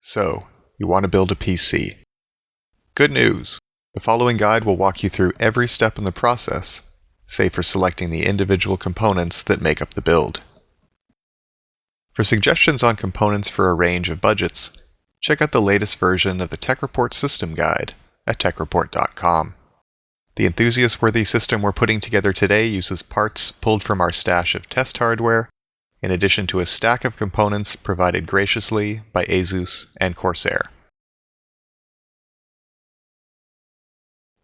So, you want to build a PC. Good news! The following guide will walk you through every step in the process, save for selecting the individual components that make up the build. For suggestions on components for a range of budgets, check out the latest version of the Tech Report System Guide at techreport.com. The enthusiast-worthy system we're putting together today uses parts pulled from our stash of test hardware, in addition to a stack of components provided graciously by ASUS and Corsair.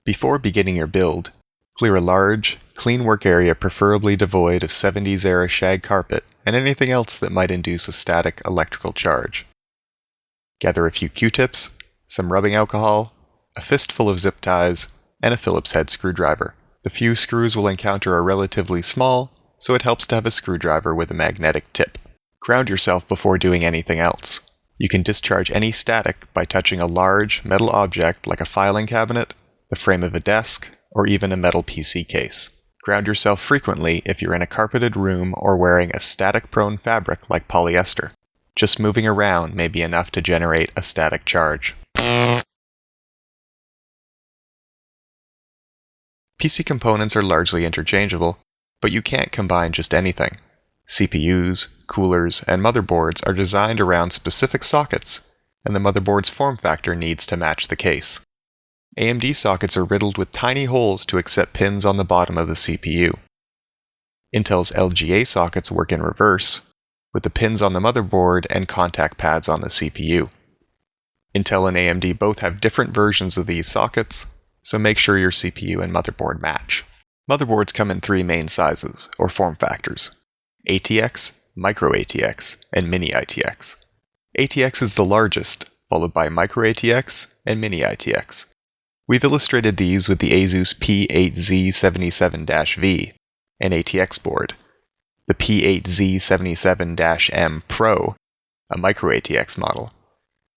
Before beginning your build, clear a large, clean work area preferably devoid of 70s-era shag carpet and anything else that might induce a static electrical charge. Gather a few Q-tips, some rubbing alcohol, a fistful of zip ties, and a Phillips head screwdriver. The few screws we'll encounter are relatively small, so it helps to have a screwdriver with a magnetic tip. Ground yourself before doing anything else. You can discharge any static by touching a large metal object like a filing cabinet, the frame of a desk, or even a metal PC case. Ground yourself frequently if you're in a carpeted room or wearing a static-prone fabric like polyester. Just moving around may be enough to generate a static charge. PC components are largely interchangeable, but you can't combine just anything. CPUs, coolers, and motherboards are designed around specific sockets, and the motherboard's form factor needs to match the case. AMD sockets are riddled with tiny holes to accept pins on the bottom of the CPU. Intel's LGA sockets work in reverse, with the pins on the motherboard and contact pads on the CPU. Intel and AMD both have different versions of these sockets, so make sure your CPU and motherboard match. Motherboards come in three main sizes, or form factors: ATX, Micro ATX, and Mini ITX. ATX is the largest, followed by Micro ATX and Mini ITX. We've illustrated these with the ASUS P8Z77-V, an ATX board, the P8Z77-M Pro, a Micro ATX model,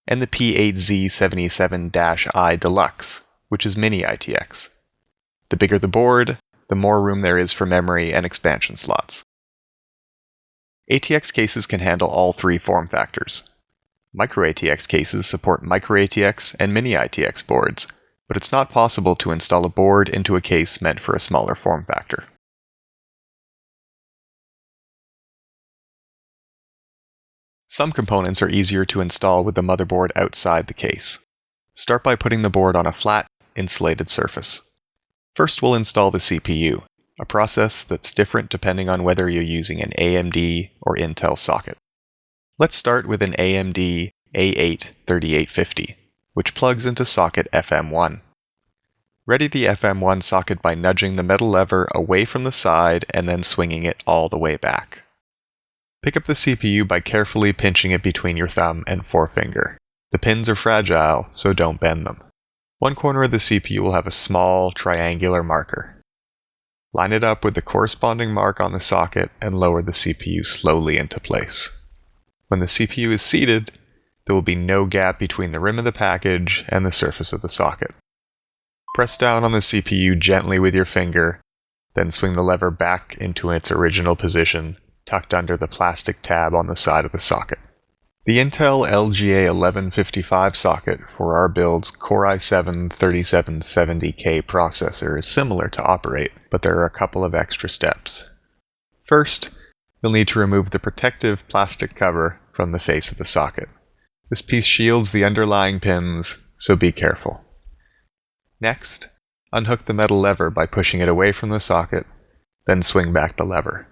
and the P8Z77-I Deluxe, which is Mini ITX. The bigger the board, the more room there is for memory and expansion slots. ATX cases can handle all three form factors. Micro ATX cases support Micro ATX and Mini ITX boards, but it's not possible to install a board into a case meant for a smaller form factor. Some components are easier to install with the motherboard outside the case. Start by putting the board on a flat, insulated surface. First, we'll install the CPU, a process that's different depending on whether you're using an AMD or Intel socket. Let's start with an AMD A8-3850, which plugs into socket FM1. Ready the FM1 socket by nudging the metal lever away from the side and then swinging it all the way back. Pick up the CPU by carefully pinching it between your thumb and forefinger. The pins are fragile, so don't bend them. One corner of the CPU will have a small, triangular marker. Line it up with the corresponding mark on the socket and lower the CPU slowly into place. When the CPU is seated, there will be no gap between the rim of the package and the surface of the socket. Press down on the CPU gently with your finger, then swing the lever back into its original position, tucked under the plastic tab on the side of the socket. The Intel LGA 1155 socket for our build's Core i7-3770K processor is similar to operate, but there are a couple of extra steps. First, you'll need to remove the protective plastic cover from the face of the socket. This piece shields the underlying pins, so be careful. Next, unhook the metal lever by pushing it away from the socket, then swing back the lever.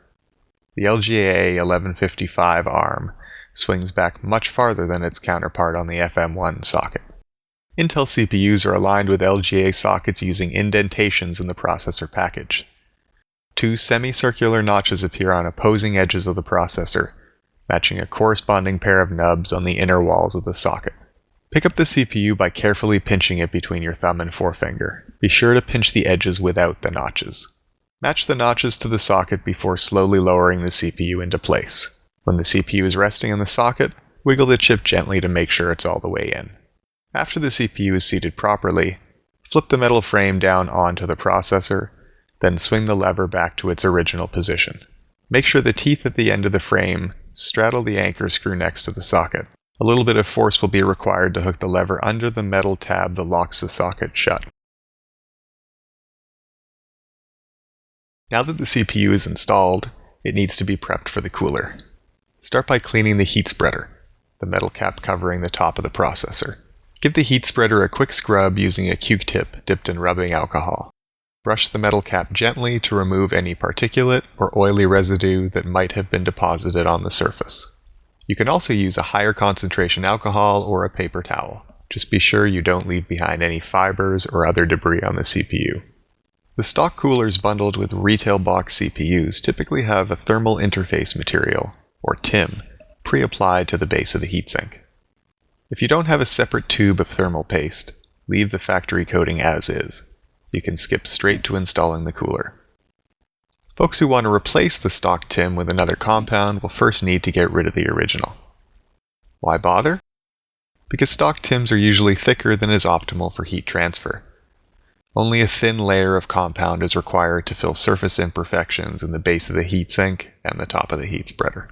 The LGA 1155 arm swings back much farther than its counterpart on the FM1 socket. Intel CPUs are aligned with LGA sockets using indentations in the processor package. Two semicircular notches appear on opposing edges of the processor, matching a corresponding pair of nubs on the inner walls of the socket. Pick up the CPU by carefully pinching it between your thumb and forefinger. Be sure to pinch the edges without the notches. Match the notches to the socket before slowly lowering the CPU into place. When the CPU is resting in the socket, wiggle the chip gently to make sure it's all the way in. After the CPU is seated properly, flip the metal frame down onto the processor, then swing the lever back to its original position. Make sure the teeth at the end of the frame straddle the anchor screw next to the socket. A little bit of force will be required to hook the lever under the metal tab that locks the socket shut. Now that the CPU is installed, it needs to be prepped for the cooler. Start by cleaning the heat spreader, the metal cap covering the top of the processor. Give the heat spreader a quick scrub using a Q-tip dipped in rubbing alcohol. Brush the metal cap gently to remove any particulate or oily residue that might have been deposited on the surface. You can also use a higher concentration alcohol or a paper towel. Just be sure you don't leave behind any fibers or other debris on the CPU. The stock coolers bundled with retail box CPUs typically have a thermal interface material, or TIM, pre-applied to the base of the heatsink. If you don't have a separate tube of thermal paste, leave the factory coating as is. You can skip straight to installing the cooler. Folks who want to replace the stock TIM with another compound will first need to get rid of the original. Why bother? Because stock TIMs are usually thicker than is optimal for heat transfer. Only a thin layer of compound is required to fill surface imperfections in the base of the heatsink and the top of the heat spreader.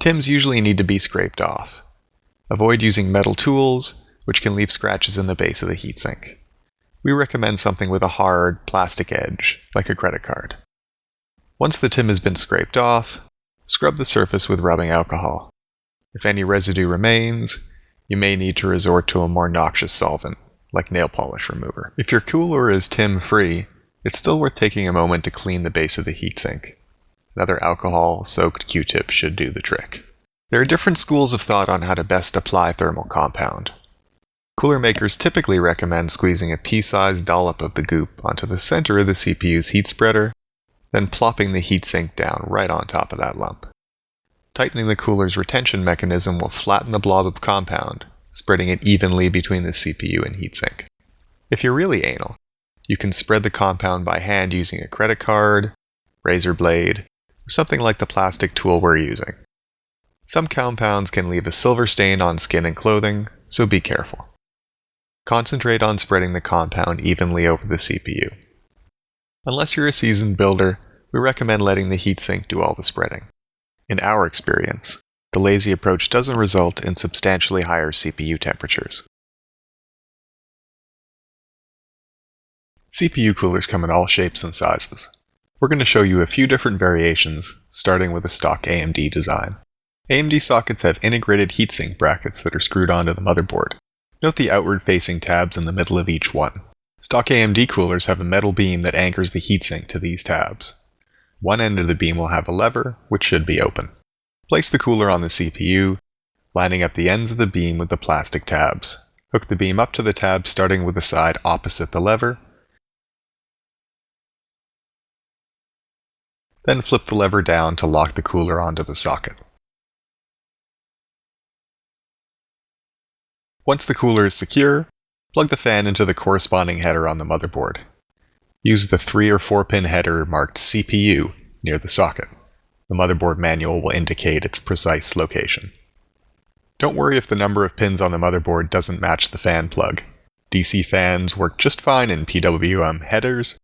TIMs usually need to be scraped off. Avoid using metal tools, which can leave scratches in the base of the heatsink. We recommend something with a hard, plastic edge, like a credit card. Once the TIM has been scraped off, scrub the surface with rubbing alcohol. If any residue remains, you may need to resort to a more noxious solvent, like nail polish remover. If your cooler is TIM-free, it's still worth taking a moment to clean the base of the heatsink. Another alcohol-soaked Q-tip should do the trick. There are different schools of thought on how to best apply thermal compound. Cooler makers typically recommend squeezing a pea-sized dollop of the goop onto the center of the CPU's heat spreader, then plopping the heatsink down right on top of that lump. Tightening the cooler's retention mechanism will flatten the blob of compound, spreading it evenly between the CPU and heatsink. If you're really anal, you can spread the compound by hand using a credit card, razor blade, or something like the plastic tool we're using. Some compounds can leave a silver stain on skin and clothing, so be careful. Concentrate on spreading the compound evenly over the CPU. Unless you're a seasoned builder, we recommend letting the heatsink do all the spreading. In our experience, the lazy approach doesn't result in substantially higher CPU temperatures. CPU coolers come in all shapes and sizes. We're going to show you a few different variations, starting with a stock AMD design. AMD sockets have integrated heatsink brackets that are screwed onto the motherboard. Note the outward-facing tabs in the middle of each one. Stock AMD coolers have a metal beam that anchors the heatsink to these tabs. One end of the beam will have a lever, which should be open. Place the cooler on the CPU, lining up the ends of the beam with the plastic tabs. Hook the beam up to the tab starting with the side opposite the lever, then flip the lever down to lock the cooler onto the socket. Once the cooler is secure, plug the fan into the corresponding header on the motherboard. Use the 3 or 4 pin header marked CPU near the socket. The motherboard manual will indicate its precise location. Don't worry if the number of pins on the motherboard doesn't match the fan plug. DC fans work just fine in PWM headers,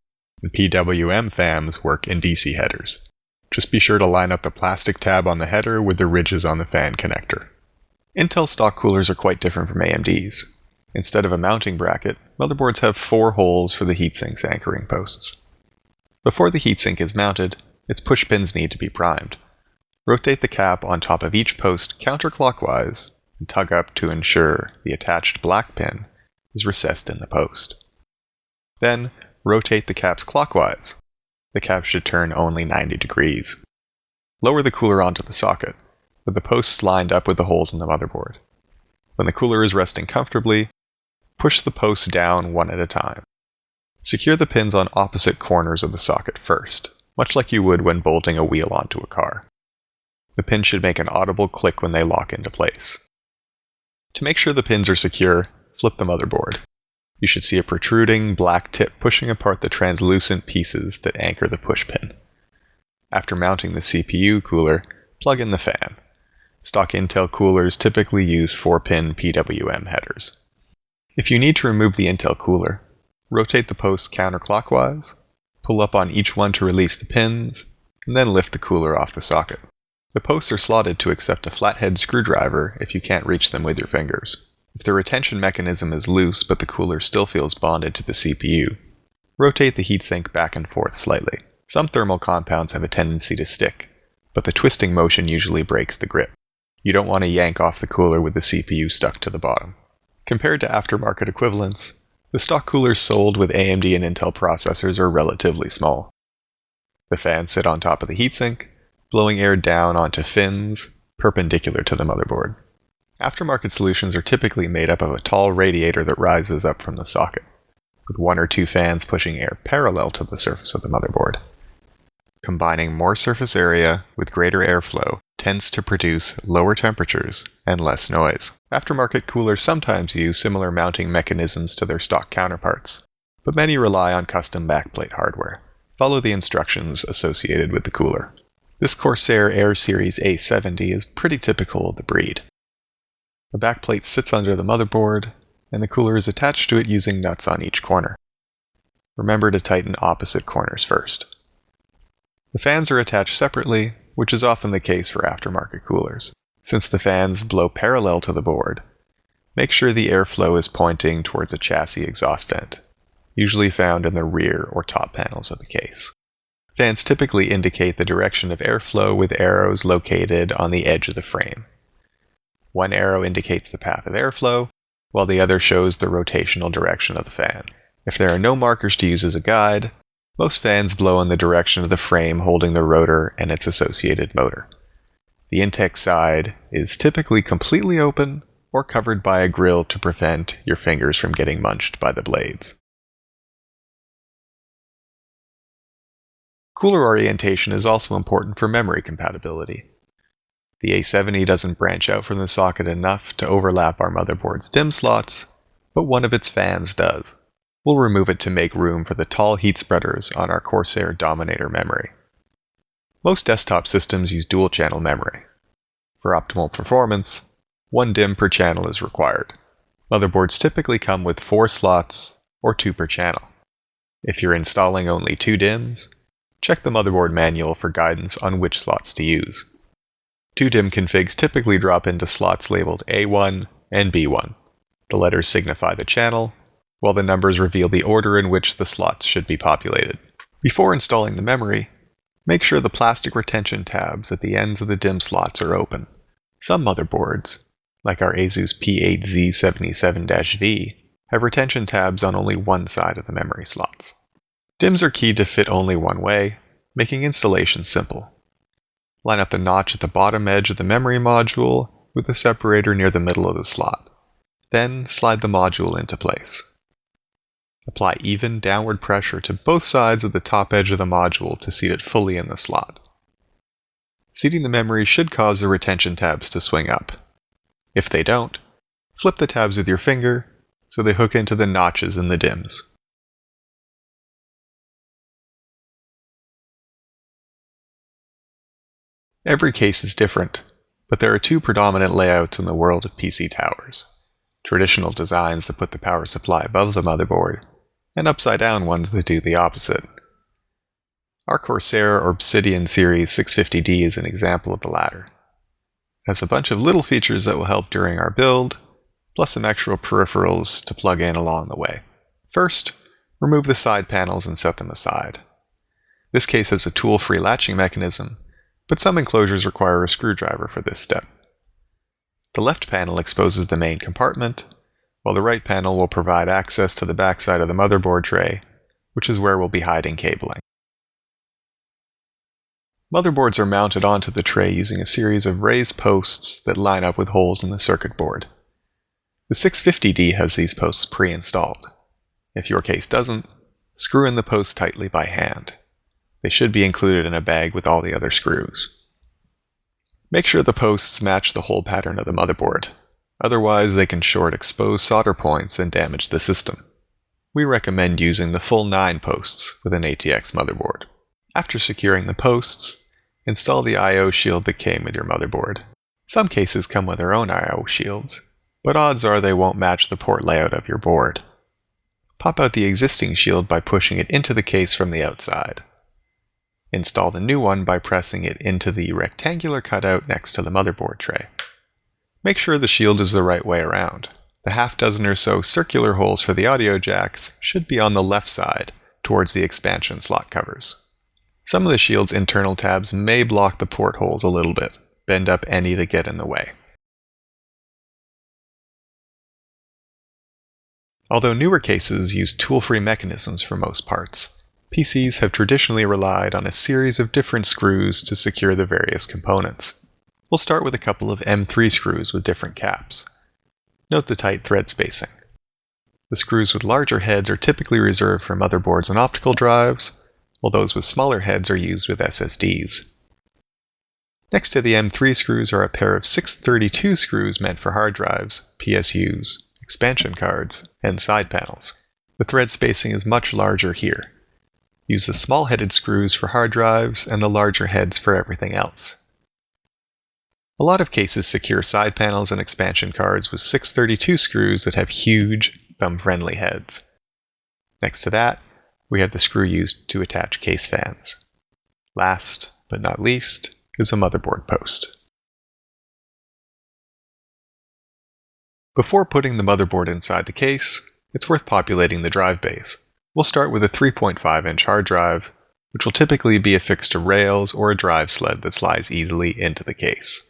and PWM fans work in DC headers. Just be sure to line up the plastic tab on the header with the ridges on the fan connector. Intel stock coolers are quite different from AMD's. Instead of a mounting bracket, motherboards have 4 holes for the heatsink's anchoring posts. Before the heatsink is mounted, its push pins need to be primed. Rotate the cap on top of each post counterclockwise and tug up to ensure the attached black pin is recessed in the post. Then, rotate the caps clockwise. The cap should turn only 90 degrees. Lower the cooler onto the socket, with the posts lined up with the holes in the motherboard. When the cooler is resting comfortably, push the posts down one at a time. Secure the pins on opposite corners of the socket first, much like you would when bolting a wheel onto a car. The pins should make an audible click when they lock into place. To make sure the pins are secure, flip the motherboard. You should see a protruding black tip pushing apart the translucent pieces that anchor the push pin. After mounting the CPU cooler, plug in the fan. Stock Intel coolers typically use 4-pin PWM headers. If you need to remove the Intel cooler, rotate the posts counterclockwise, pull up on each one to release the pins, and then lift the cooler off the socket. The posts are slotted to accept a flathead screwdriver if you can't reach them with your fingers. If the retention mechanism is loose but the cooler still feels bonded to the CPU, rotate the heatsink back and forth slightly. Some thermal compounds have a tendency to stick, but the twisting motion usually breaks the grip. You don't want to yank off the cooler with the CPU stuck to the bottom. Compared to aftermarket equivalents, the stock coolers sold with AMD and Intel processors are relatively small. The fans sit on top of the heatsink, blowing air down onto fins perpendicular to the motherboard. Aftermarket solutions are typically made up of a tall radiator that rises up from the socket, with one or two fans pushing air parallel to the surface of the motherboard. Combining more surface area with greater airflow tends to produce lower temperatures and less noise. Aftermarket coolers sometimes use similar mounting mechanisms to their stock counterparts, but many rely on custom backplate hardware. Follow the instructions associated with the cooler. This Corsair Air Series A70 is pretty typical of the breed. The backplate sits under the motherboard, and the cooler is attached to it using nuts on each corner. Remember to tighten opposite corners first. The fans are attached separately, which is often the case for aftermarket coolers. Since the fans blow parallel to the board, make sure the airflow is pointing towards a chassis exhaust vent, usually found in the rear or top panels of the case. Fans typically indicate the direction of airflow with arrows located on the edge of the frame. One arrow indicates the path of airflow, while the other shows the rotational direction of the fan. If there are no markers to use as a guide, most fans blow in the direction of the frame holding the rotor and its associated motor. The intake side is typically completely open or covered by a grill to prevent your fingers from getting munched by the blades. Cooler orientation is also important for memory compatibility. The A70 doesn't branch out from the socket enough to overlap our motherboard's DIMM slots, but one of its fans does. We'll remove it to make room for the tall heat spreaders on our Corsair Dominator memory. Most desktop systems use dual-channel memory. For optimal performance, one DIMM per channel is required. Motherboards typically come with 4 slots or 2 per channel. If you're installing only 2 DIMMs, check the motherboard manual for guidance on which slots to use. 2 DIMM configs typically drop into slots labeled A1 and B1. The letters signify the channel, while the numbers reveal the order in which the slots should be populated. Before installing the memory, make sure the plastic retention tabs at the ends of the DIMM slots are open. Some motherboards, like our Asus P8Z77-V, have retention tabs on only one side of the memory slots. DIMMs are keyed to fit only one way, making installation simple. Line up the notch at the bottom edge of the memory module with the separator near the middle of the slot. Then slide the module into place. Apply even downward pressure to both sides of the top edge of the module to seat it fully in the slot. Seating the memory should cause the retention tabs to swing up. If they don't, flip the tabs with your finger so they hook into the notches in the DIMMs. Every case is different, but there are 2 predominant layouts in the world of PC towers. Traditional designs that put the power supply above the motherboard, and upside-down ones that do the opposite. Our Corsair Obsidian Series 650D is an example of the latter. It has a bunch of little features that will help during our build, plus some extra peripherals to plug in along the way. First, remove the side panels and set them aside. This case has a tool-free latching mechanism, but some enclosures require a screwdriver for this step. The left panel exposes the main compartment, while the right panel will provide access to the backside of the motherboard tray, which is where we'll be hiding cabling. Motherboards are mounted onto the tray using a series of raised posts that line up with holes in the circuit board. The 650D has these posts pre-installed. If your case doesn't, screw in the posts tightly by hand. They should be included in a bag with all the other screws. Make sure the posts match the hole pattern of the motherboard. Otherwise, they can short exposed solder points and damage the system. We recommend using the full 9 posts with an ATX motherboard. After securing the posts, install the I/O shield that came with your motherboard. Some cases come with their own I/O shields, but odds are they won't match the port layout of your board. Pop out the existing shield by pushing it into the case from the outside. Install the new one by pressing it into the rectangular cutout next to the motherboard tray. Make sure the shield is the right way around. The half dozen or so circular holes for the audio jacks should be on the left side, towards the expansion slot covers. Some of the shield's internal tabs may block the port holes a little bit. Bend up any that get in the way. Although newer cases use tool-free mechanisms for most parts, PCs have traditionally relied on a series of different screws to secure the various components. We'll start with a couple of M3 screws with different caps. Note the tight thread spacing. The screws with larger heads are typically reserved for motherboards and optical drives, while those with smaller heads are used with SSDs. Next to the M3 screws are a pair of 632 screws meant for hard drives, PSUs, expansion cards, and side panels. The thread spacing is much larger here. Use the small-headed screws for hard drives and the larger heads for everything else. A lot of cases secure side panels and expansion cards with 632 screws that have huge, thumb-friendly heads. Next to that, we have the screw used to attach case fans. Last, but not least, is a motherboard post. Before putting the motherboard inside the case, it's worth populating the drive bays. We'll start with a 3.5-inch hard drive, which will typically be affixed to rails or a drive sled that slides easily into the case.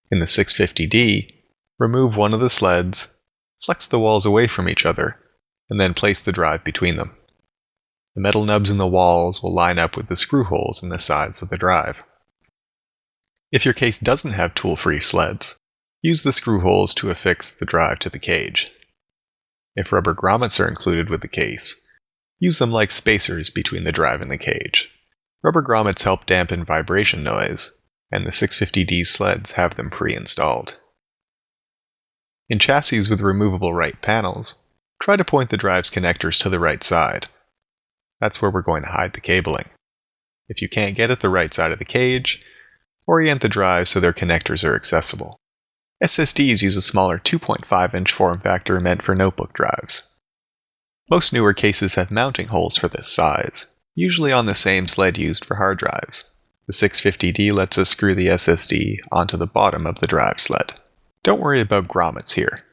In the 650D, remove one of the sleds, flex the walls away from each other, and then place the drive between them. The metal nubs in the walls will line up with the screw holes in the sides of the drive. If your case doesn't have tool-free sleds, use the screw holes to affix the drive to the cage. If rubber grommets are included with the case, use them like spacers between the drive and the cage. Rubber grommets help dampen vibration noise, and the 650D sleds have them pre-installed. In chassis with removable right panels, try to point the drive's connectors to the right side. That's where we're going to hide the cabling. If you can't get at the right side of the cage, orient the drive so their connectors are accessible. SSDs use a smaller 2.5-inch form factor meant for notebook drives. Most newer cases have mounting holes for this size, usually on the same sled used for hard drives. The 650D lets us screw the SSD onto the bottom of the drive sled. Don't worry about grommets here.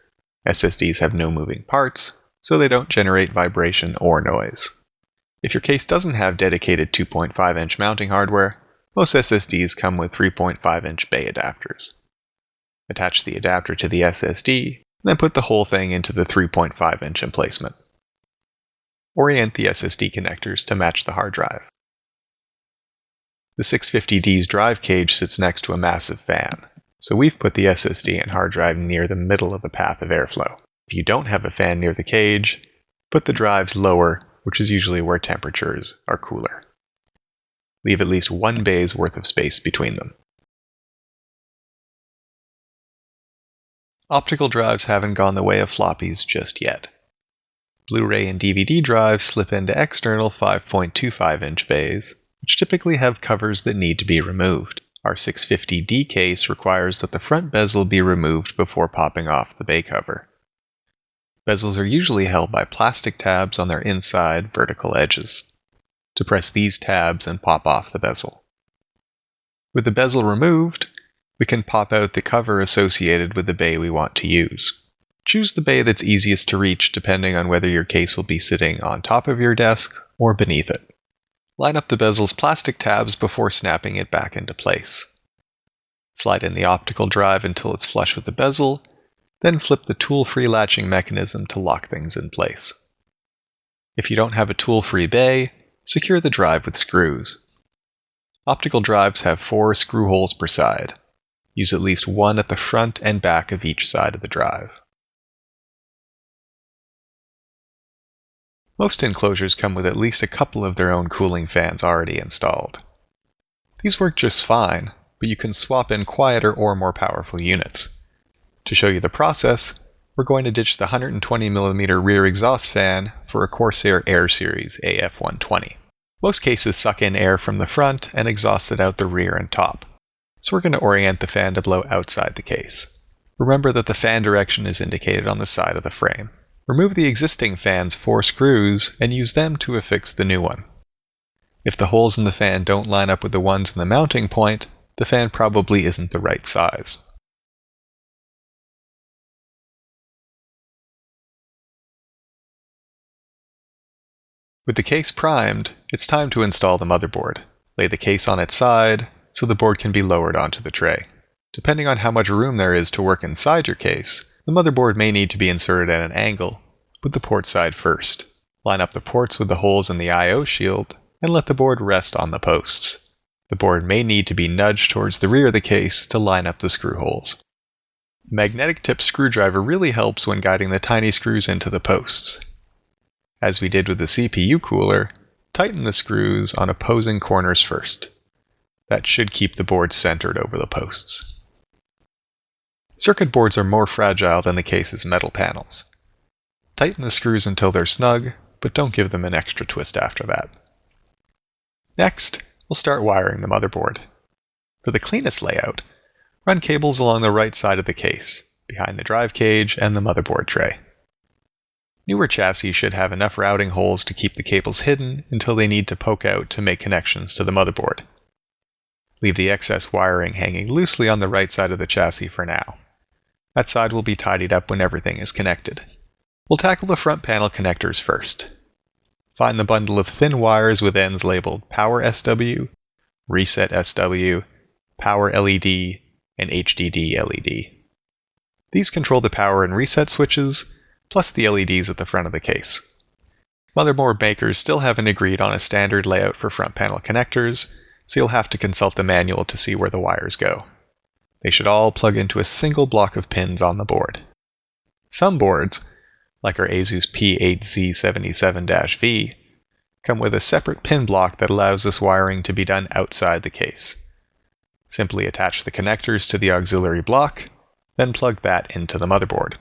SSDs have no moving parts, so they don't generate vibration or noise. If your case doesn't have dedicated 2.5-inch mounting hardware, most SSDs come with 3.5-inch bay adapters. Attach the adapter to the SSD, and then put the whole thing into the 3.5-inch emplacement. Orient the SSD connectors to match the hard drive. The 650D's drive cage sits next to a massive fan, so we've put the SSD and hard drive near the middle of the path of airflow. If you don't have a fan near the cage, put the drives lower, which is usually where temperatures are cooler. Leave at least one bay's worth of space between them. Optical drives haven't gone the way of floppies just yet. Blu-ray and DVD drives slip into external 5.25-inch bays, which typically have covers that need to be removed. Our 650D case requires that the front bezel be removed before popping off the bay cover. Bezels are usually held by plastic tabs on their inside vertical edges. Depress these tabs and pop off the bezel. With the bezel removed, we can pop out the cover associated with the bay we want to use. Choose the bay that's easiest to reach depending on whether your case will be sitting on top of your desk or beneath it. Line up the bezel's plastic tabs before snapping it back into place. Slide in the optical drive until it's flush with the bezel, then flip the tool-free latching mechanism to lock things in place. If you don't have a tool-free bay, secure the drive with screws. Optical drives have 4 screw holes per side. Use at least one at the front and back of each side of the drive. Most enclosures come with at least a couple of their own cooling fans already installed. These work just fine, but you can swap in quieter or more powerful units. To show you the process, we're going to ditch the 120mm rear exhaust fan for a Corsair Air Series AF120. Most cases suck in air from the front and exhaust it out the rear and top. So we're going to orient the fan to blow outside the case. Remember that the fan direction is indicated on the side of the frame. Remove the existing fan's 4 screws and use them to affix the new one. If the holes in the fan don't line up with the ones in the mounting point, the fan probably isn't the right size. With the case primed, it's time to install the motherboard. Lay the case on its side so the board can be lowered onto the tray. Depending on how much room there is to work inside your case, the motherboard may need to be inserted at an angle, with the port side first. Line up the ports with the holes in the I/O shield, and let the board rest on the posts. The board may need to be nudged towards the rear of the case to line up the screw holes. A magnetic tip screwdriver really helps when guiding the tiny screws into the posts. As we did with the CPU cooler, tighten the screws on opposing corners first. That should keep the board centered over the posts. Circuit boards are more fragile than the case's metal panels. Tighten the screws until they're snug, but don't give them an extra twist after that. Next, we'll start wiring the motherboard. For the cleanest layout, run cables along the right side of the case, behind the drive cage and the motherboard tray. Newer chassis should have enough routing holes to keep the cables hidden until they need to poke out to make connections to the motherboard. Leave the excess wiring hanging loosely on the right side of the chassis for now. That side will be tidied up when everything is connected. We'll tackle the front panel connectors first. Find the bundle of thin wires with ends labeled Power SW, Reset SW, Power LED, and HDD LED. These control the power and reset switches, plus the LEDs at the front of the case. Motherboard makers still haven't agreed on a standard layout for front panel connectors, so you'll have to consult the manual to see where the wires go. They should all plug into a single block of pins on the board. Some boards, like our ASUS P8Z77-V, come with a separate pin block that allows this wiring to be done outside the case. Simply attach the connectors to the auxiliary block, then plug that into the motherboard.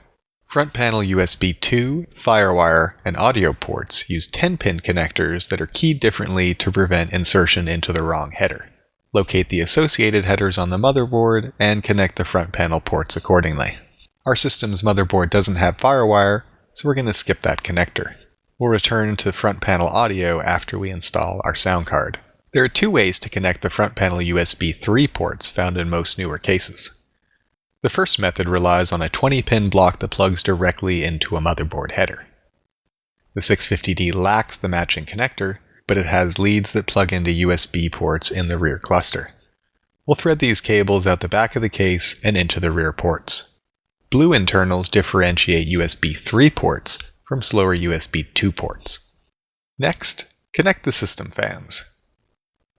Front panel USB 2, FireWire, and audio ports use 10-pin connectors that are keyed differently to prevent insertion into the wrong header. Locate the associated headers on the motherboard and connect the front panel ports accordingly. Our system's motherboard doesn't have FireWire, so we're going to skip that connector. We'll return to front panel audio after we install our sound card. There are two ways to connect the front panel USB 3 ports found in most newer cases. The first method relies on a 20-pin block that plugs directly into a motherboard header. The 650D lacks the matching connector, but it has leads that plug into USB ports in the rear cluster. We'll thread these cables out the back of the case and into the rear ports. Blue internals differentiate USB 3 ports from slower USB 2 ports. Next, connect the system fans.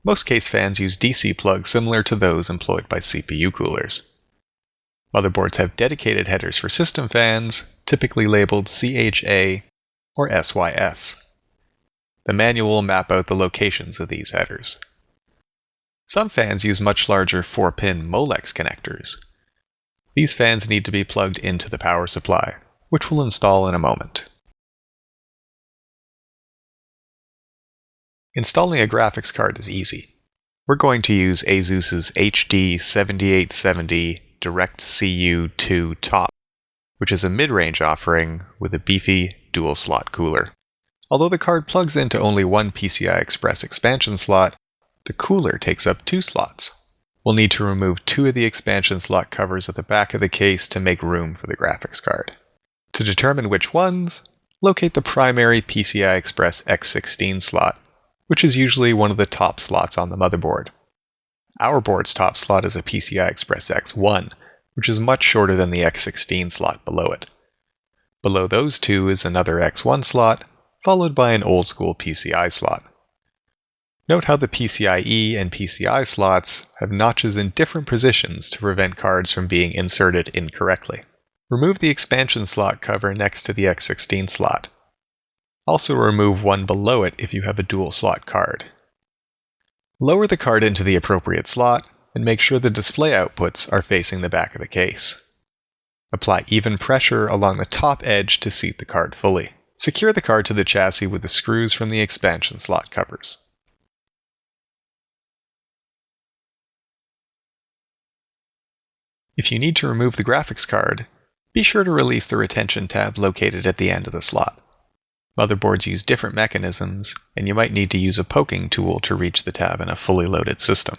Most case fans use DC plugs similar to those employed by CPU coolers. Motherboards have dedicated headers for system fans, typically labeled CHA or SYS. The manual will map out the locations of these headers. Some fans use much larger 4-pin Molex connectors. These fans need to be plugged into the power supply, which we'll install in a moment. Installing a graphics card is easy. We're going to use ASUS's HD7870 DirectCU2 Top, which is a mid-range offering with a beefy dual-slot cooler. Although the card plugs into only one PCI Express expansion slot, the cooler takes up 2 slots. We'll need to remove 2 of the expansion slot covers at the back of the case to make room for the graphics card. To determine which ones, locate the primary PCI Express X16 slot, which is usually one of the top slots on the motherboard. Our board's top slot is a PCI Express X1, which is much shorter than the X16 slot below it. Below those two is another X1 slot, followed by an old-school PCI slot. Note how the PCIe and PCI slots have notches in different positions to prevent cards from being inserted incorrectly. Remove the expansion slot cover next to the X16 slot. Also remove one below it if you have a dual slot card. Lower the card into the appropriate slot and make sure the display outputs are facing the back of the case. Apply even pressure along the top edge to seat the card fully. Secure the card to the chassis with the screws from the expansion slot covers. If you need to remove the graphics card, be sure to release the retention tab located at the end of the slot. Motherboards use different mechanisms, and you might need to use a poking tool to reach the tab in a fully loaded system.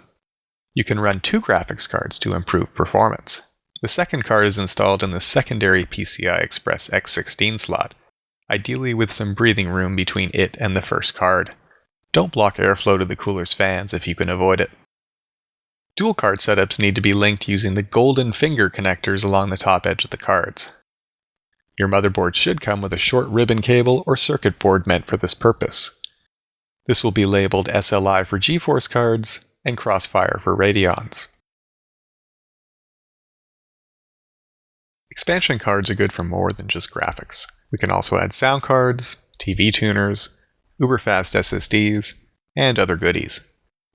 You can run 2 graphics cards to improve performance. The second card is installed in the secondary PCI Express X16 slot, ideally with some breathing room between it and the first card. Don't block airflow to the cooler's fans if you can avoid it. Dual card setups need to be linked using the golden finger connectors along the top edge of the cards. Your motherboard should come with a short ribbon cable or circuit board meant for this purpose. This will be labeled SLI for GeForce cards and Crossfire for Radeons. Expansion cards are good for more than just graphics. We can also add sound cards, TV tuners, uber-fast SSDs, and other goodies.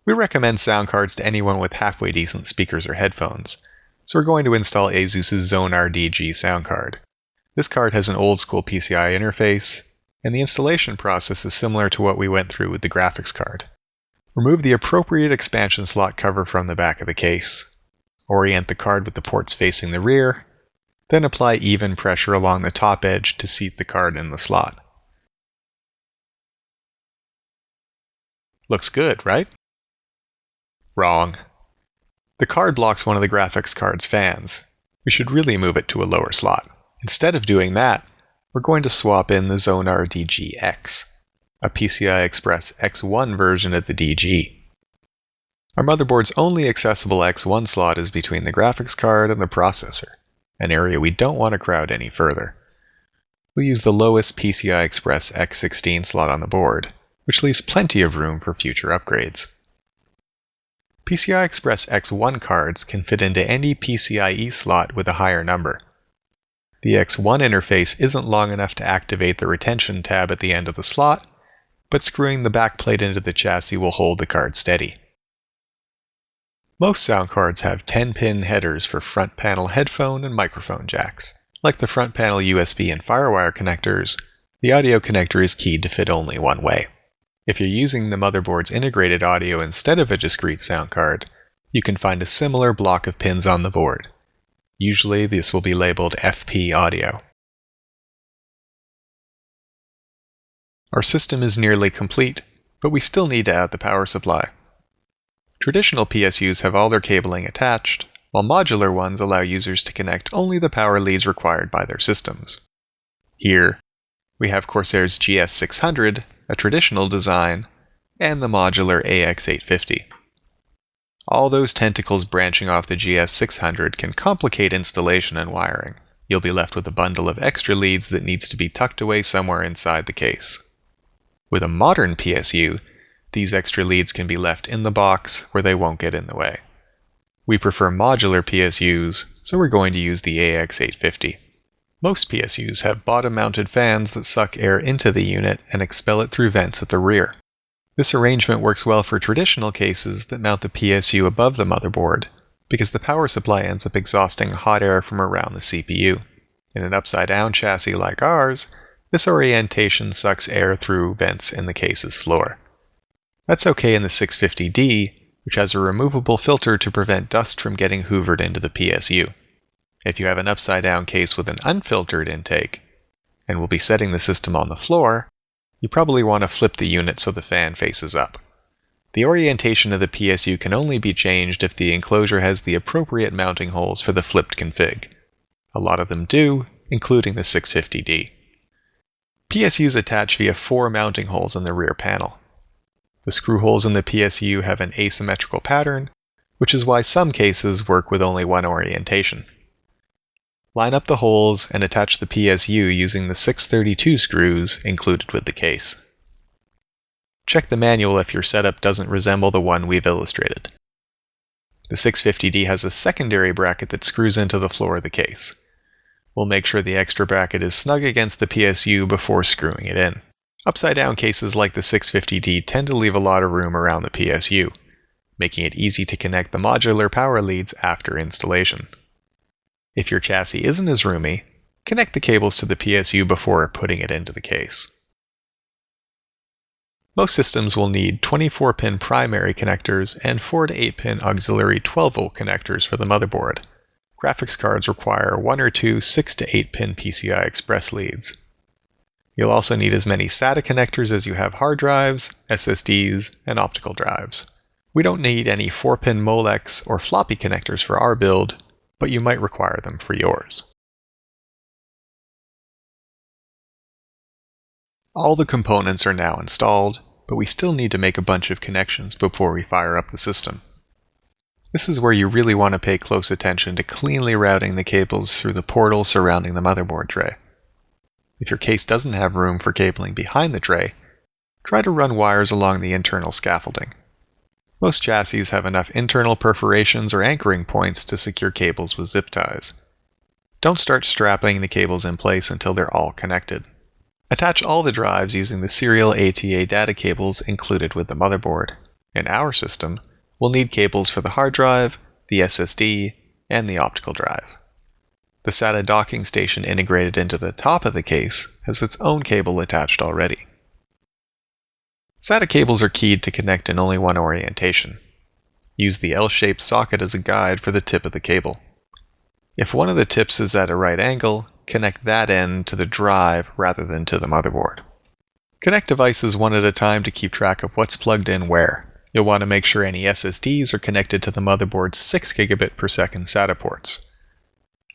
We recommend sound cards to anyone with halfway decent speakers or headphones, so we're going to install ASUS's Zonar DG sound card. This card has an old-school PCI interface, and the installation process is similar to what we went through with the graphics card. Remove the appropriate expansion slot cover from the back of the case. Orient the card with the ports facing the rear, then apply even pressure along the top edge to seat the card in the slot. Looks good, right? Wrong. The card blocks one of the graphics card's fans. We should really move it to a lower slot. Instead of doing that, we're going to swap in the Zonar DG-X, a PCI Express X1 version of the DG. Our motherboard's only accessible X1 slot is between the graphics card and the processor, an area we don't want to crowd any further. We'll use the lowest PCI Express X16 slot on the board, which leaves plenty of room for future upgrades. PCI Express X1 cards can fit into any PCIe slot with a higher number. The X1 interface isn't long enough to activate the retention tab at the end of the slot, but screwing the backplate into the chassis will hold the card steady. Most sound cards have 10-pin headers for front panel headphone and microphone jacks. Like the front panel USB and FireWire connectors, the audio connector is keyed to fit only one way. If you're using the motherboard's integrated audio instead of a discrete sound card, you can find a similar block of pins on the board. Usually this will be labeled FP audio. Our system is nearly complete, but we still need to add the power supply. Traditional PSUs have all their cabling attached, while modular ones allow users to connect only the power leads required by their systems. Here, we have Corsair's GS600, a traditional design, and the modular AX850. All those tentacles branching off the GS600 can complicate installation and wiring. You'll be left with a bundle of extra leads that needs to be tucked away somewhere inside the case. With a modern PSU, these extra leads can be left in the box where they won't get in the way. We prefer modular PSUs, so we're going to use the AX850. Most PSUs have bottom-mounted fans that suck air into the unit and expel it through vents at the rear. This arrangement works well for traditional cases that mount the PSU above the motherboard, because the power supply ends up exhausting hot air from around the CPU. In an upside-down chassis like ours, this orientation sucks air through vents in the case's floor. That's okay in the 650D, which has a removable filter to prevent dust from getting hoovered into the PSU. If you have an upside-down case with an unfiltered intake, and will be setting the system on the floor, you probably want to flip the unit so the fan faces up. The orientation of the PSU can only be changed if the enclosure has the appropriate mounting holes for the flipped config. A lot of them do, including the 650D. PSUs attach via 4 mounting holes in the rear panel. The screw holes in the PSU have an asymmetrical pattern, which is why some cases work with only one orientation. Line up the holes and attach the PSU using the 632 screws included with the case. Check the manual if your setup doesn't resemble the one we've illustrated. The 650D has a secondary bracket that screws into the floor of the case. We'll make sure the extra bracket is snug against the PSU before screwing it in. Upside-down cases like the 650D tend to leave a lot of room around the PSU, making it easy to connect the modular power leads after installation. If your chassis isn't as roomy, connect the cables to the PSU before putting it into the case. Most systems will need 24-pin primary connectors and 4 to 8-pin auxiliary 12-volt connectors for the motherboard. Graphics cards require 1 or 2 6 to 8-pin PCI Express leads. You'll also need as many SATA connectors as you have hard drives, SSDs, and optical drives. We don't need any 4-pin Molex or floppy connectors for our build, but you might require them for yours. All the components are now installed, but we still need to make a bunch of connections before we fire up the system. This is where you really want to pay close attention to cleanly routing the cables through the portal surrounding the motherboard tray. If your case doesn't have room for cabling behind the tray, try to run wires along the internal scaffolding. Most chassis have enough internal perforations or anchoring points to secure cables with zip ties. Don't start strapping the cables in place until they're all connected. Attach all the drives using the serial ATA data cables included with the motherboard. In our system, we'll need cables for the hard drive, the SSD, and the optical drive. The SATA docking station integrated into the top of the case has its own cable attached already. SATA cables are keyed to connect in only one orientation. Use the L-shaped socket as a guide for the tip of the cable. If one of the tips is at a right angle, connect that end to the drive rather than to the motherboard. Connect devices one at a time to keep track of what's plugged in where. You'll want to make sure any SSDs are connected to the motherboard's 6 gigabit per second SATA ports.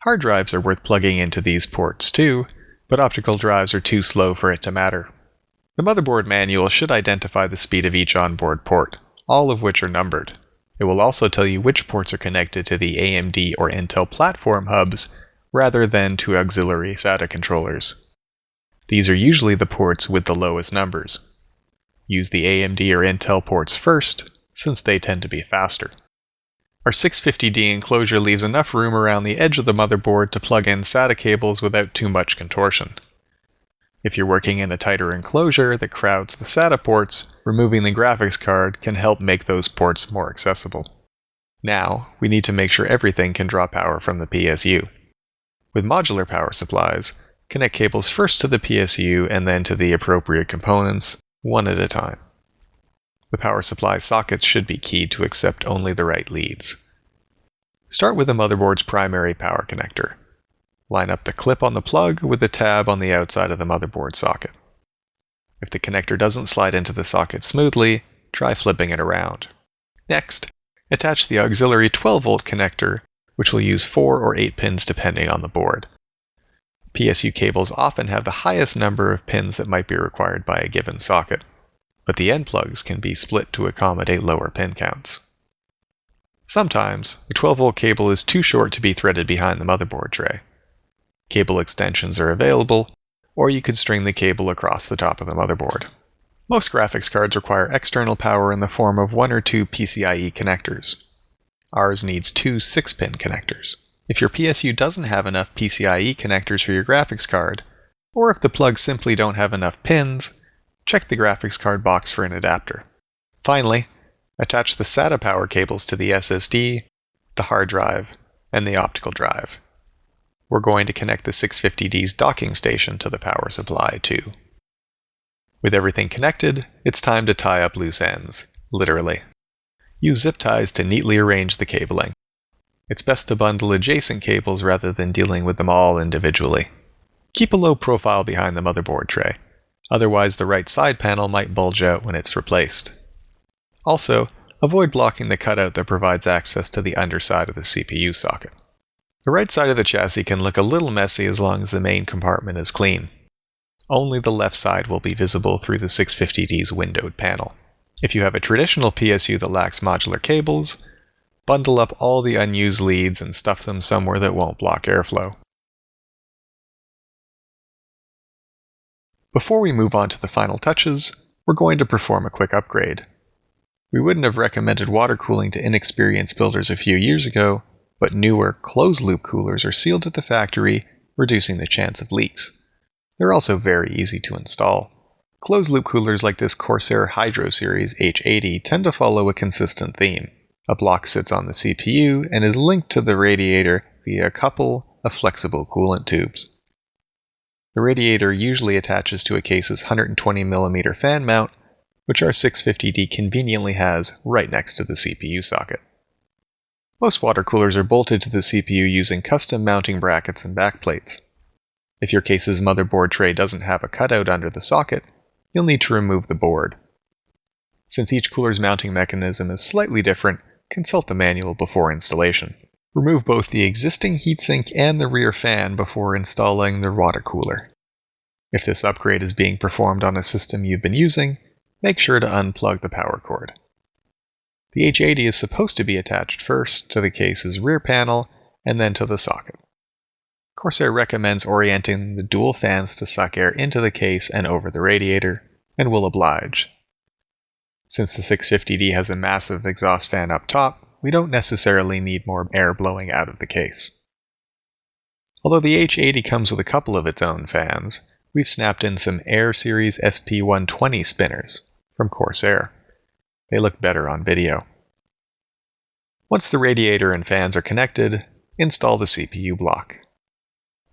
Hard drives are worth plugging into these ports too, but optical drives are too slow for it to matter. The motherboard manual should identify the speed of each onboard port, all of which are numbered. It will also tell you which ports are connected to the AMD or Intel platform hubs rather than to auxiliary SATA controllers. These are usually the ports with the lowest numbers. Use the AMD or Intel ports first, since they tend to be faster. Our 650D enclosure leaves enough room around the edge of the motherboard to plug in SATA cables without too much contortion. If you're working in a tighter enclosure that crowds the SATA ports, removing the graphics card can help make those ports more accessible. Now, we need to make sure everything can draw power from the PSU. With modular power supplies, connect cables first to the PSU and then to the appropriate components, one at a time. The power supply sockets should be keyed to accept only the right leads. Start with the motherboard's primary power connector. Line up the clip on the plug with the tab on the outside of the motherboard socket. If the connector doesn't slide into the socket smoothly, try flipping it around. Next, attach the auxiliary 12-volt connector, which will use 4 or 8 pins depending on the board. PSU cables often have the highest number of pins that might be required by a given socket, but the end plugs can be split to accommodate lower pin counts. Sometimes, the 12-volt cable is too short to be threaded behind the motherboard tray. Cable extensions are available, or you could string the cable across the top of the motherboard. Most graphics cards require external power in the form of 1 or 2 PCIe connectors. Ours needs 2 6-pin connectors. If your PSU doesn't have enough PCIe connectors for your graphics card, or if the plugs simply don't have enough pins, check the graphics card box for an adapter. Finally, attach the SATA power cables to the SSD, the hard drive, and the optical drive. We're going to connect the 650D's docking station to the power supply too. With everything connected, it's time to tie up loose ends, literally. Use zip ties to neatly arrange the cabling. It's best to bundle adjacent cables rather than dealing with them all individually. Keep a low profile behind the motherboard tray, otherwise the right side panel might bulge out when it's replaced. Also, avoid blocking the cutout that provides access to the underside of the CPU socket. The right side of the chassis can look a little messy as long as the main compartment is clean. Only the left side will be visible through the 650D's windowed panel. If you have a traditional PSU that lacks modular cables, bundle up all the unused leads and stuff them somewhere that won't block airflow. Before we move on to the final touches, we're going to perform a quick upgrade. We wouldn't have recommended water cooling to inexperienced builders a few years ago, but newer closed-loop coolers are sealed at the factory, reducing the chance of leaks. They're also very easy to install. Closed-loop coolers like this Corsair Hydro Series H80 tend to follow a consistent theme. A block sits on the CPU and is linked to the radiator via a couple of flexible coolant tubes. The radiator usually attaches to a case's 120mm fan mount, which our 650D conveniently has right next to the CPU socket. Most water coolers are bolted to the CPU using custom mounting brackets and backplates. If your case's motherboard tray doesn't have a cutout under the socket, you'll need to remove the board. Since each cooler's mounting mechanism is slightly different, consult the manual before installation. Remove both the existing heatsink and the rear fan before installing the water cooler. If this upgrade is being performed on a system you've been using, make sure to unplug the power cord. The H80 is supposed to be attached first to the case's rear panel and then to the socket. Corsair recommends orienting the dual fans to suck air into the case and over the radiator, and will oblige. Since the 650D has a massive exhaust fan up top, we don't necessarily need more air blowing out of the case. Although the H80 comes with a couple of its own fans, we've snapped in some Air Series SP120 spinners from Corsair. They look better on video. Once the radiator and fans are connected, install the CPU block.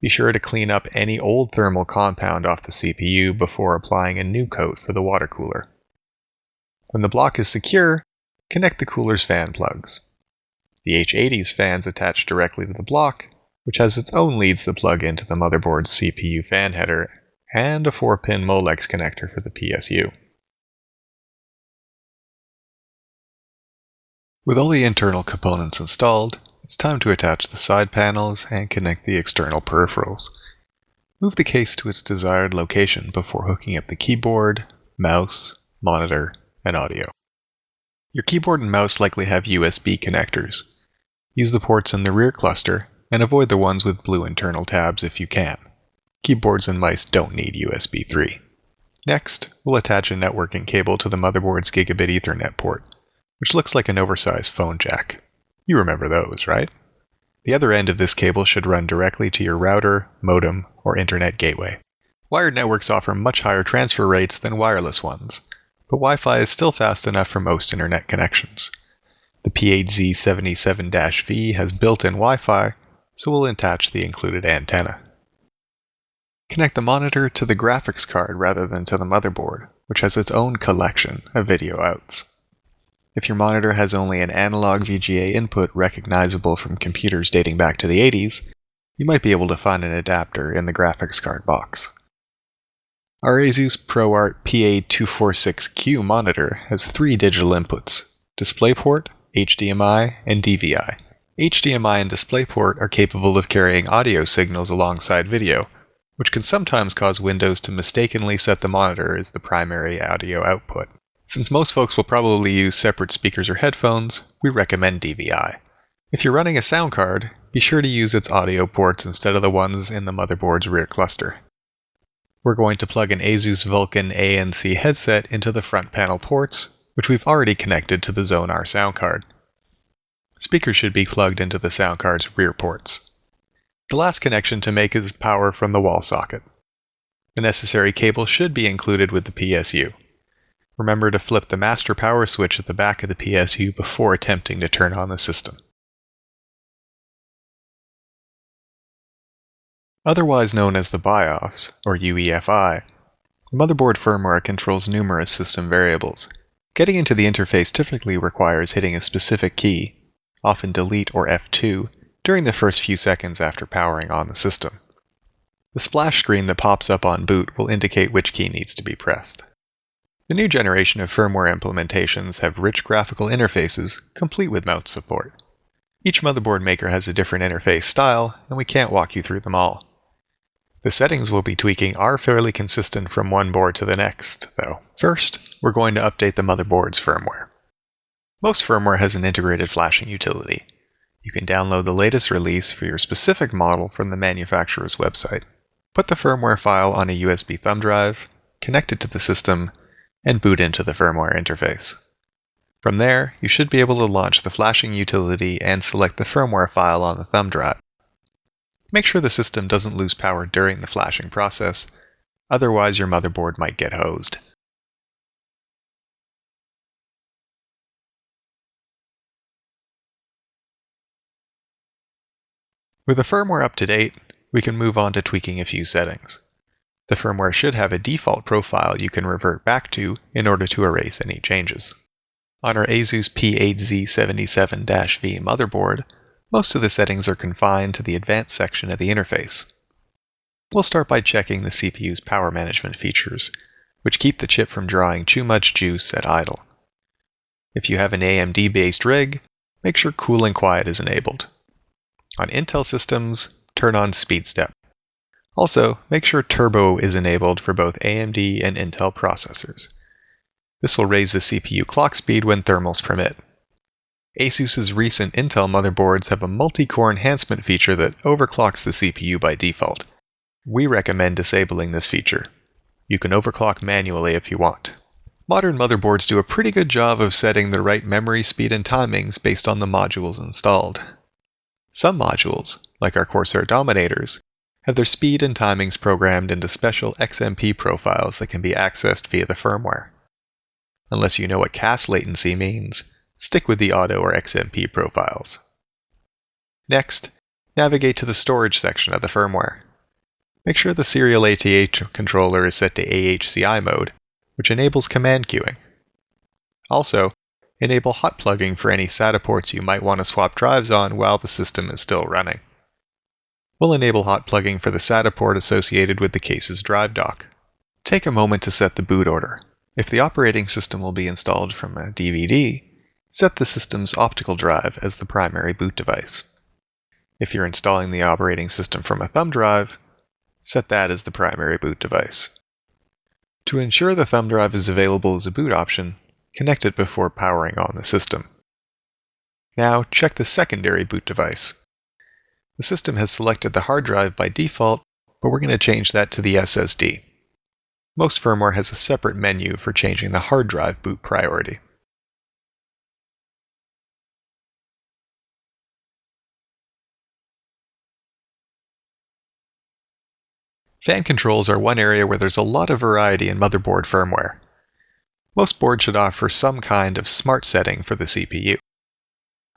Be sure to clean up any old thermal compound off the CPU before applying a new coat for the water cooler. When the block is secure, connect the cooler's fan plugs. The H80's fans attach directly to the block, which has its own leads that plug into the motherboard's CPU fan header, and a 4-pin Molex connector for the PSU. With all the internal components installed, it's time to attach the side panels and connect the external peripherals. Move the case to its desired location before hooking up the keyboard, mouse, monitor, and audio. Your keyboard and mouse likely have USB connectors. Use the ports in the rear cluster, and avoid the ones with blue internal tabs if you can. Keyboards and mice don't need USB 3. Next, we'll attach a networking cable to the motherboard's Gigabit Ethernet port, which looks like an oversized phone jack. You remember those, right? The other end of this cable should run directly to your router, modem, or internet gateway. Wired networks offer much higher transfer rates than wireless ones, but Wi-Fi is still fast enough for most internet connections. The P8Z77-V has built-in Wi-Fi, so we'll attach the included antenna. Connect the monitor to the graphics card rather than to the motherboard, which has its own collection of video outs. If your monitor has only an analog VGA input recognizable from computers dating back to the 80s, you might be able to find an adapter in the graphics card box. Our Asus ProArt PA246Q monitor has 3 digital inputs: DisplayPort, HDMI, and DVI. HDMI and DisplayPort are capable of carrying audio signals alongside video, which can sometimes cause Windows to mistakenly set the monitor as the primary audio output. Since most folks will probably use separate speakers or headphones, we recommend DVI. If you're running a sound card, be sure to use its audio ports instead of the ones in the motherboard's rear cluster. We're going to plug an Asus Vulkan ANC headset into the front panel ports, which we've already connected to the Zonar sound card. Speakers should be plugged into the sound card's rear ports. The last connection to make is power from the wall socket. The necessary cable should be included with the PSU. Remember to flip the master power switch at the back of the PSU before attempting to turn on the system. Otherwise known as the BIOS, or UEFI, the motherboard firmware controls numerous system variables. Getting into the interface typically requires hitting a specific key, often delete or F2, during the first few seconds after powering on the system. The splash screen that pops up on boot will indicate which key needs to be pressed. The new generation of firmware implementations have rich graphical interfaces, complete with mouse support. Each motherboard maker has a different interface style, and we can't walk you through them all. The settings we'll be tweaking are fairly consistent from one board to the next, though. First, we're going to update the motherboard's firmware. Most firmware has an integrated flashing utility. You can download the latest release for your specific model from the manufacturer's website. Put the firmware file on a USB thumb drive, connect it to the system, and boot into the firmware interface. From there, you should be able to launch the flashing utility and select the firmware file on the thumb drive. Make sure the system doesn't lose power during the flashing process, otherwise your motherboard might get hosed. With the firmware up to date, we can move on to tweaking a few settings. The firmware should have a default profile you can revert back to in order to erase any changes. On our Asus P8Z77-V motherboard, most of the settings are confined to the advanced section of the interface. We'll start by checking the CPU's power management features, which keep the chip from drawing too much juice at idle. If you have an AMD-based rig, make sure cooling quiet is enabled. On Intel systems, turn on speed step. Also, make sure turbo is enabled for both AMD and Intel processors. This will raise the CPU clock speed when thermals permit. ASUS's recent Intel motherboards have a multi-core enhancement feature that overclocks the CPU by default. We recommend disabling this feature. You can overclock manually if you want. Modern motherboards do a pretty good job of setting the right memory speed and timings based on the modules installed. Some modules, like our Corsair Dominators, have their speed and timings programmed into special XMP profiles that can be accessed via the firmware. Unless you know what CAS latency means, stick with the auto or XMP profiles. Next, navigate to the storage section of the firmware. Make sure the serial ATH controller is set to AHCI mode, which enables command queuing. Also, enable hot plugging for any SATA ports you might want to swap drives on while the system is still running. We'll enable hot plugging for the SATA port associated with the case's drive dock. Take a moment to set the boot order. If the operating system will be installed from a DVD, set the system's optical drive as the primary boot device. If you're installing the operating system from a thumb drive, set that as the primary boot device. To ensure the thumb drive is available as a boot option, connect it before powering on the system. Now check the secondary boot device. The system has selected the hard drive by default, but we're going to change that to the SSD. Most firmware has a separate menu for changing the hard drive boot priority. Fan controls are one area where there's a lot of variety in motherboard firmware. Most boards should offer some kind of smart setting for the CPU.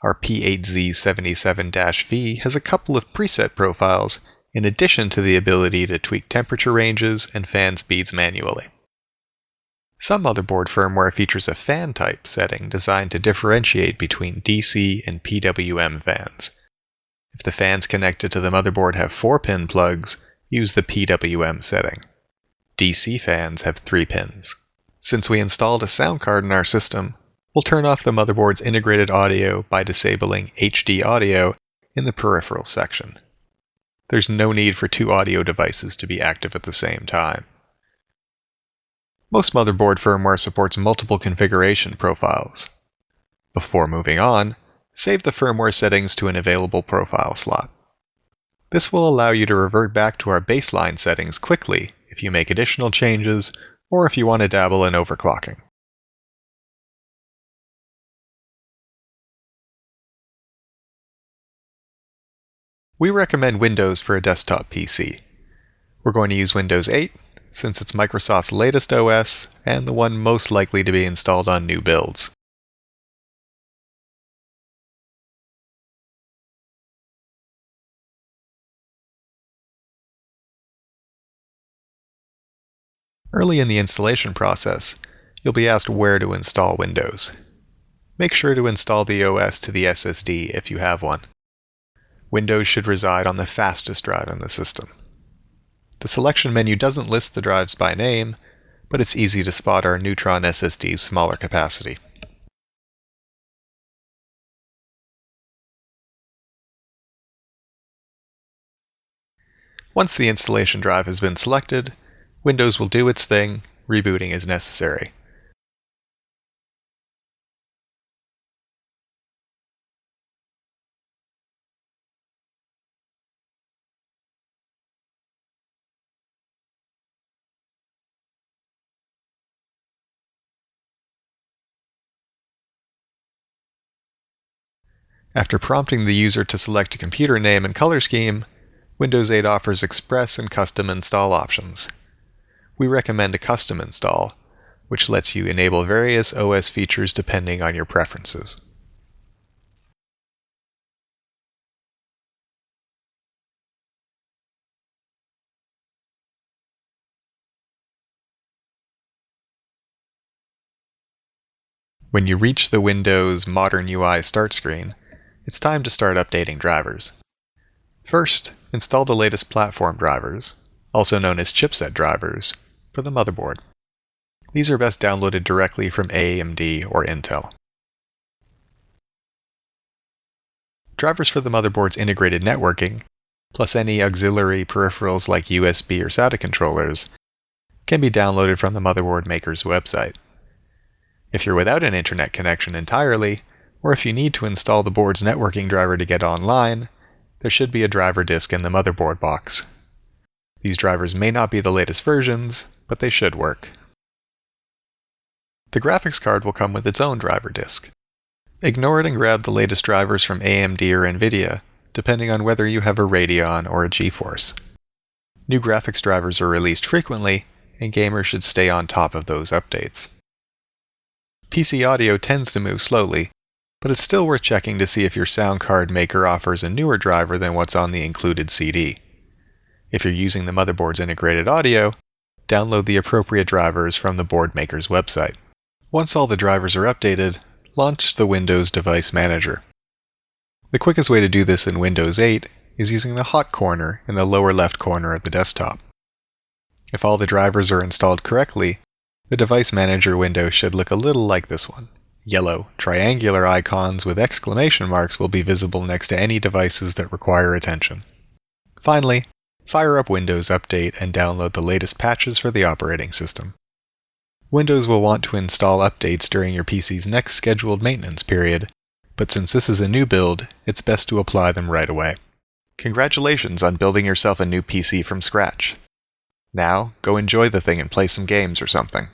Our P8Z77-V has a couple of preset profiles in addition to the ability to tweak temperature ranges and fan speeds manually. Some motherboard firmware features a fan type setting designed to differentiate between DC and PWM fans. If the fans connected to the motherboard have 4-pin plugs, use the PWM setting. DC fans have 3 pins. Since we installed a sound card in our system, we'll turn off the motherboard's integrated audio by disabling HD audio in the peripherals section. There's no need for 2 audio devices to be active at the same time. Most motherboard firmware supports multiple configuration profiles. Before moving on, save the firmware settings to an available profile slot. This will allow you to revert back to our baseline settings quickly if you make additional changes or if you want to dabble in overclocking. We recommend Windows for a desktop PC. We're going to use Windows 8 since it's Microsoft's latest OS and the one most likely to be installed on new builds. Early in the installation process, you'll be asked where to install Windows. Make sure to install the OS to the SSD if you have one. Windows should reside on the fastest drive in the system. The selection menu doesn't list the drives by name, but it's easy to spot our Neutron SSD's smaller capacity. Once the installation drive has been selected, Windows will do its thing, rebooting as necessary. After prompting the user to select a computer name and color scheme, Windows 8 offers express and custom install options. We recommend a custom install, which lets you enable various OS features depending on your preferences. When you reach the Windows Modern UI start screen, it's time to start updating drivers. First, install the latest platform drivers, also known as chipset drivers, for the motherboard. These are best downloaded directly from AMD or Intel. Drivers for the motherboard's integrated networking, plus any auxiliary peripherals like USB or SATA controllers, can be downloaded from the motherboard maker's website. If you're without an internet connection entirely, or if you need to install the board's networking driver to get online, there should be a driver disk in the motherboard box. These drivers may not be the latest versions, but they should work. The graphics card will come with its own driver disk. Ignore it and grab the latest drivers from AMD or NVIDIA, depending on whether you have a Radeon or a GeForce. New graphics drivers are released frequently, and gamers should stay on top of those updates. PC audio tends to move slowly, but it's still worth checking to see if your sound card maker offers a newer driver than what's on the included CD. If you're using the motherboard's integrated audio, download the appropriate drivers from the board maker's website. Once all the drivers are updated, launch the Windows Device Manager. The quickest way to do this in Windows 8 is using the hot corner in the lower left corner of the desktop. If all the drivers are installed correctly, the Device Manager window should look a little like this one. Yellow, triangular icons with exclamation marks will be visible next to any devices that require attention. Finally, fire up Windows Update and download the latest patches for the operating system. Windows will want to install updates during your PC's next scheduled maintenance period, but since this is a new build, it's best to apply them right away. Congratulations on building yourself a new PC from scratch. Now, go enjoy the thing and play some games or something.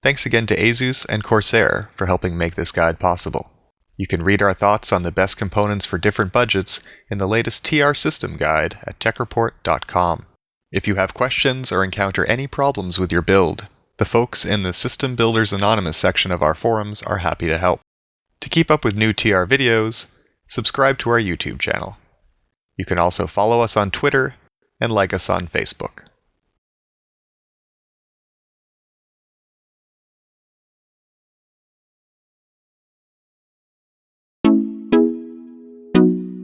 Thanks again to Asus and Corsair for helping make this guide possible. You can read our thoughts on the best components for different budgets in the latest TR System Guide at techreport.com. If you have questions or encounter any problems with your build, the folks in the System Builders Anonymous section of our forums are happy to help. To keep up with new TR videos, subscribe to our YouTube channel. You can also follow us on Twitter and like us on Facebook.